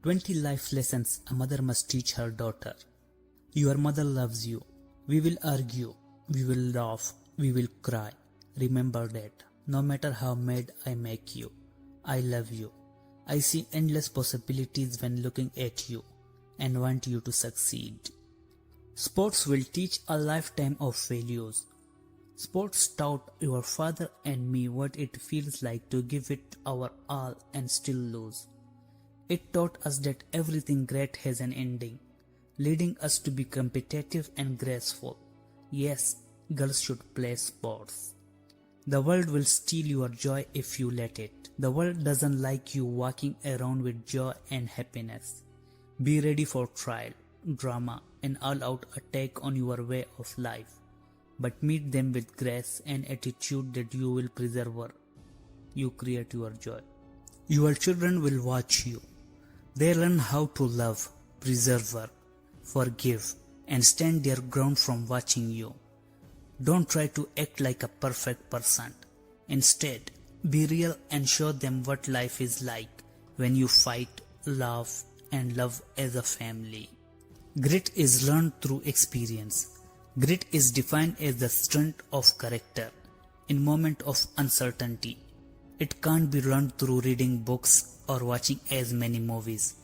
20 life lessons a mother must teach her daughter. Your mother loves you. We will argue. We will laugh. We will cry. Remember that. No matter how mad I make you, I love you. I see endless possibilities when looking at you and want you to succeed. Sports will teach a lifetime of values. Sports taught your father and me what it feels like to give it our all and still lose. It taught us that everything great has an ending, leading us to be competitive and graceful. Yes, girls should play sports. The world will steal your joy if you let it. The world doesn't like you walking around with joy and happiness. Be ready for trial, drama, and all-out attack on your way of life. But meet them with grace and attitude that you will preserve her. You create your joy. Your children will watch you. They learn how to love, preserve her, forgive, and stand their ground from watching you. Don't try to act like a perfect person. Instead, be real and show them what life is like when you fight, laugh, and love as a family. Grit is learned through experience. Grit is defined as the strength of character in moments of uncertainty. It can't be learned through reading books or watching as many movies.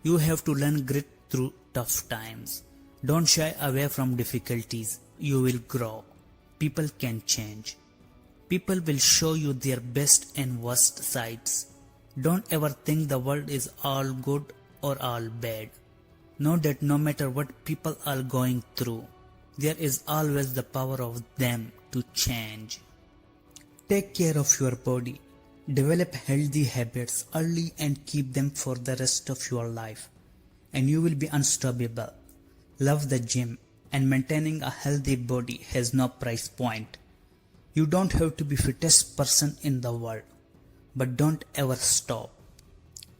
You have to learn grit through tough times. Don't shy away from difficulties. You will grow. People can change. People will show you their best and worst sides. Don't ever think the world is all good or all bad. Know that no matter what people are going through, there is always the power of them to change. Take care of your body. Develop healthy habits early and keep them for the rest of your life, and you will be unstoppable. Love the gym, and maintaining a healthy body has no price point. You don't have to be fittest person in the world, but don't ever stop.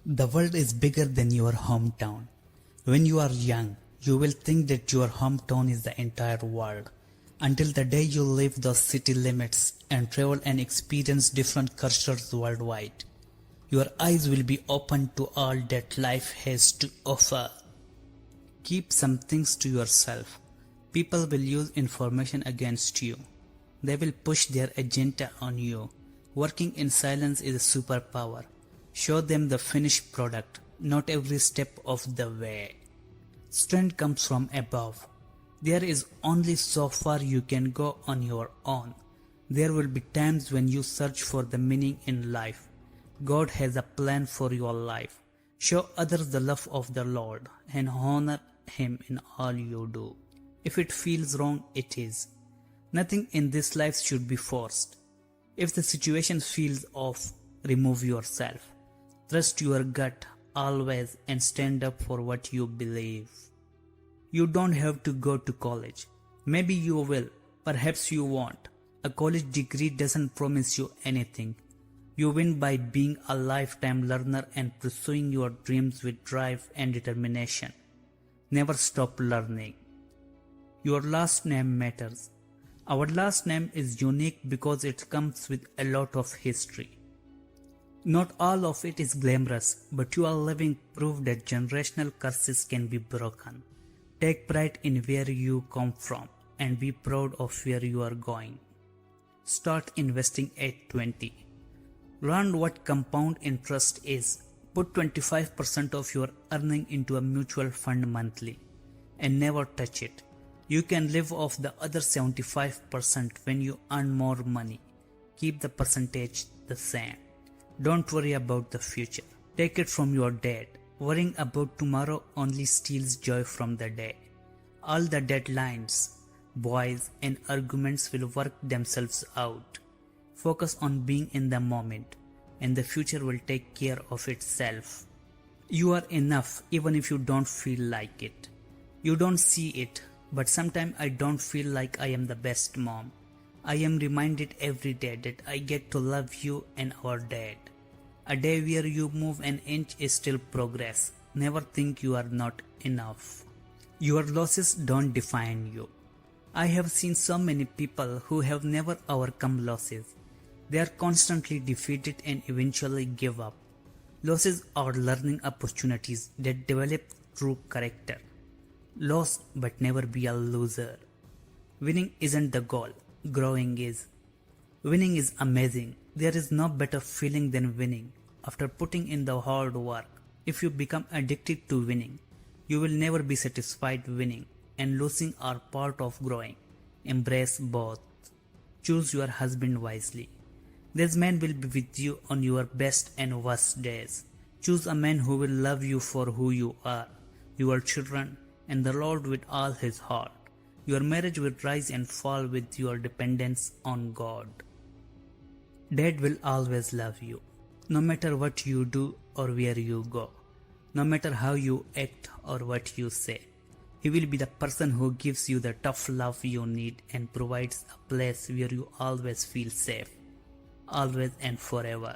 The world is bigger than your hometown. When you are young, you will think that your hometown is the entire world, until the day you leave those city limits and travel and experience different cultures worldwide. Your eyes will be open to all that life has to offer. Keep some things to yourself. People will use information against you. They will push their agenda on you. Working in silence is a superpower. Show them the finished product, not every step of the way. Strength comes from above. There is only so far you can go on your own. There will be times when you search for the meaning in life. God has a plan for your life. Show others the love of the Lord and honor Him in all you do. If it feels wrong, it is. Nothing in this life should be forced. If the situation feels off, remove yourself. Trust your gut always and stand up for what you believe. You don't have to go to college. Maybe you will, perhaps you won't. A college degree doesn't promise you anything. You win by being a lifetime learner and pursuing your dreams with drive and determination. Never stop learning. Your last name matters. Our last name is unique because it comes with a lot of history. Not all of it is glamorous, but you are living proof that generational curses can be broken. Take pride in where you come from and be proud of where you are going. Start investing at 20. Learn what compound interest is. Put 25% of your earning into a mutual fund monthly and never touch it. You can live off the other 75% when you earn more money. Keep the percentage the same. Don't worry about the future. Take it from your dad. Worrying about tomorrow only steals joy from the day. All the deadlines, boys, and arguments will work themselves out. Focus on being in the moment, and the future will take care of itself. You are enough even if you don't feel like it. You don't see it, but sometimes I don't feel like I am the best mom. I am reminded every day that I get to love you and our dad. A day where you move an inch is still progress. Never think you are not enough. Your losses don't define you. I have seen so many people who have never overcome losses. They are constantly defeated and eventually give up. Losses are learning opportunities that develop true character. Lose but never be a loser. Winning isn't the goal, growing is. Winning is amazing. There is no better feeling than winning. After putting in the hard work, if you become addicted to winning, you will never be satisfied. Winning and losing are part of growing. Embrace both. Choose your husband wisely. This man will be with you on your best and worst days. Choose a man who will love you for who you are, your children, and the Lord with all his heart. Your marriage will rise and fall with your dependence on God. Dad will always love you, no matter what you do or where you go, no matter how you act or what you say. He will be the person who gives you the tough love you need and provides a place where you always feel safe, always and forever.